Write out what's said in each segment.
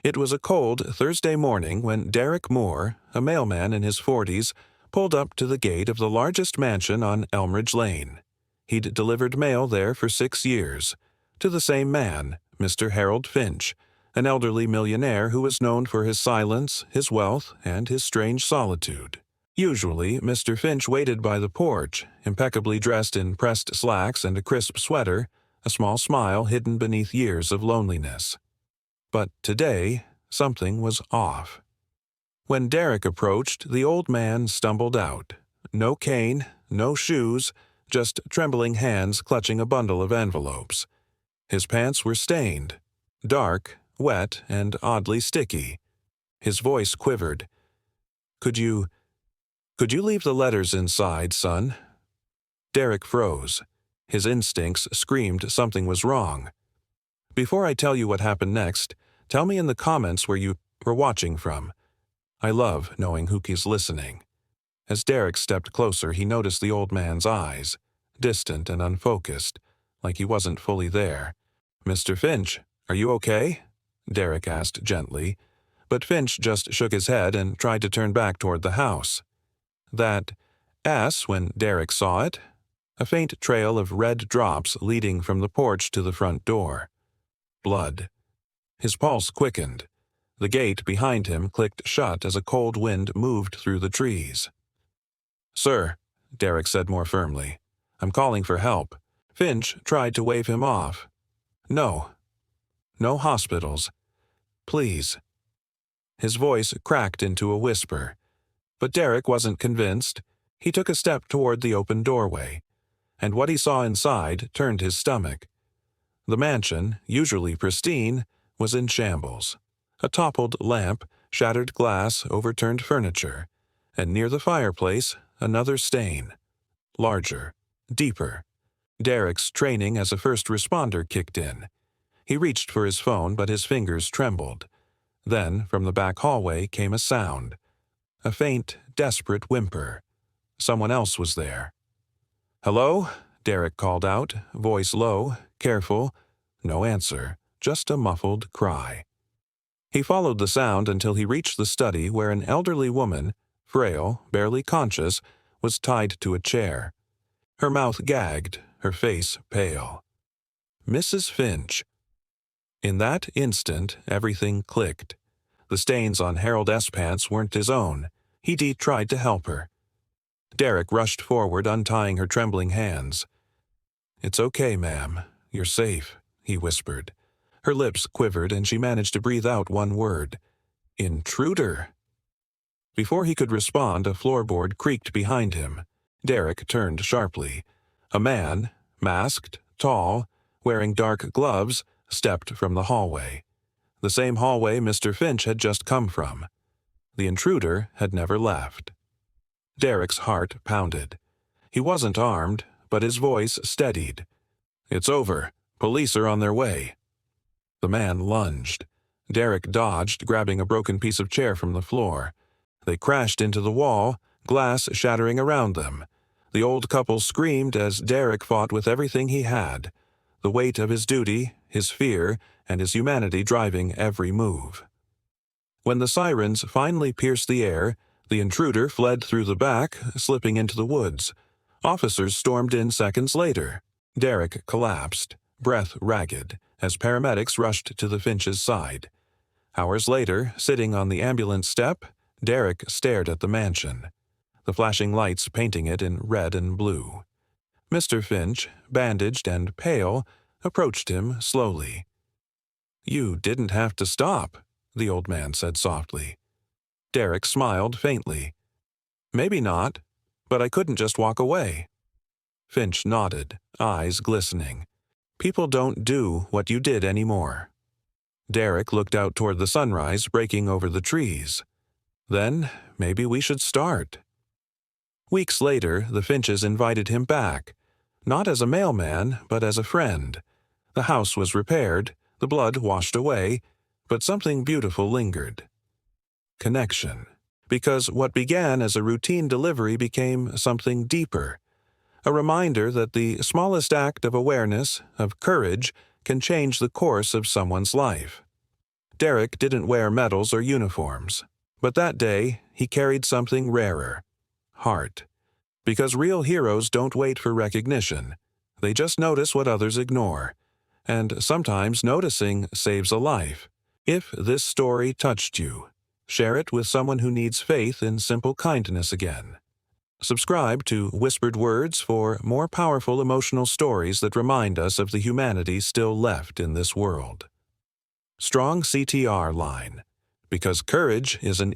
It was a cold Thursday morning when Derrick Moore, a mailman in his 40s, pulled up to the gate of the largest mansion on Elmridge Lane. He'd delivered mail there for 6 years, to the same man, Mr. Harold Finch, an elderly millionaire who was known for his silence, his wealth, and his strange solitude. Usually, Mr. Finch waited by the porch, impeccably dressed in pressed slacks and a crisp sweater, a small smile hidden beneath years of loneliness. But today, something was off. When Derrick approached, the old man stumbled out. No cane, no shoes, just trembling hands clutching a bundle of envelopes. His pants were stained, dark, wet, and oddly sticky. His voice quivered. Could you leave the letters inside, son?" Derrick froze. His instincts screamed something was wrong. "Before I tell you what happened next, tell me in the comments where you were watching from. I love knowing who's listening." As Derrick stepped closer, he noticed the old man's eyes, distant and unfocused, like he wasn't fully there. "Mr. Finch, are you okay?" Derrick asked gently, but Finch just shook his head and tried to turn back toward the house. That S, when Derrick saw it, a faint trail of red drops leading from the porch to the front door. Blood. His pulse quickened. The gate behind him clicked shut as a cold wind moved through the trees. "Sir," Derrick said more firmly, "I'm calling for help." Finch tried to wave him off. "No. No hospitals. Please." His voice cracked into a whisper. But Derrick wasn't convinced. He took a step toward the open doorway, and what he saw inside turned his stomach. The mansion, usually pristine, was in shambles. A toppled lamp, shattered glass, overturned furniture, and near the fireplace, another stain. Larger, deeper. Derrick's training as a first responder kicked in. He reached for his phone, but his fingers trembled. Then, from the back hallway came a sound. A faint, desperate whimper. Someone else was there. "Hello?" Derrick called out, voice low, careful. No answer, just a muffled cry. He followed the sound until he reached the study where an elderly woman, frail, barely conscious, was tied to a chair. Her mouth gagged, her face pale. Mrs. Finch. In that instant, everything clicked. The stains on Harold S. pants weren't his own. He'd tried to help her. Derrick rushed forward, untying her trembling hands. "It's okay, ma'am. You're safe," he whispered. Her lips quivered, and she managed to breathe out one word. "Intruder!" Before he could respond, a floorboard creaked behind him. Derrick turned sharply. A man, masked, tall, wearing dark gloves, stepped from the hallway. The same hallway Mr. Finch had just come from. The intruder had never left. Derrick's heart pounded. He wasn't armed, but his voice steadied. "It's over. Police are on their way." The man lunged. Derrick dodged, grabbing a broken piece of chair from the floor. They crashed into the wall, glass shattering around them. The old couple screamed as Derrick fought with everything he had. The weight of his duty, his fear, and his humanity driving every move. When the sirens finally pierced the air, the intruder fled through the back, slipping into the woods. Officers stormed in seconds later. Derrick collapsed, breath ragged, as paramedics rushed to the Finch's side. Hours later, sitting on the ambulance step, Derrick stared at the mansion, the flashing lights painting it in red and blue. Mr. Finch, bandaged and pale, approached him slowly. "You didn't have to stop," the old man said softly. Derrick smiled faintly. "Maybe not, but I couldn't just walk away." Finch nodded, eyes glistening. "People don't do what you did anymore." Derrick looked out toward the sunrise breaking over the trees. "Then maybe we should start." Weeks later, the Finches invited him back, not as a mailman, but as a friend. The house was repaired, the blood washed away, but something beautiful lingered. Connection. Because what began as a routine delivery became something deeper. A reminder that the smallest act of awareness, of courage, can change the course of someone's life. Derrick didn't wear medals or uniforms, but that day he carried something rarer: heart. Because real heroes don't wait for recognition. They just notice what others ignore. And sometimes noticing saves a life. If this story touched you, share it with someone who needs faith in simple kindness again. Subscribe to Whispered Words for more powerful emotional stories that remind us of the humanity still left in this world. Strong CTR line. Because courage isn't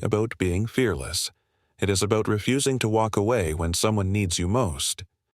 about being fearless. It is about refusing to walk away when someone needs you most.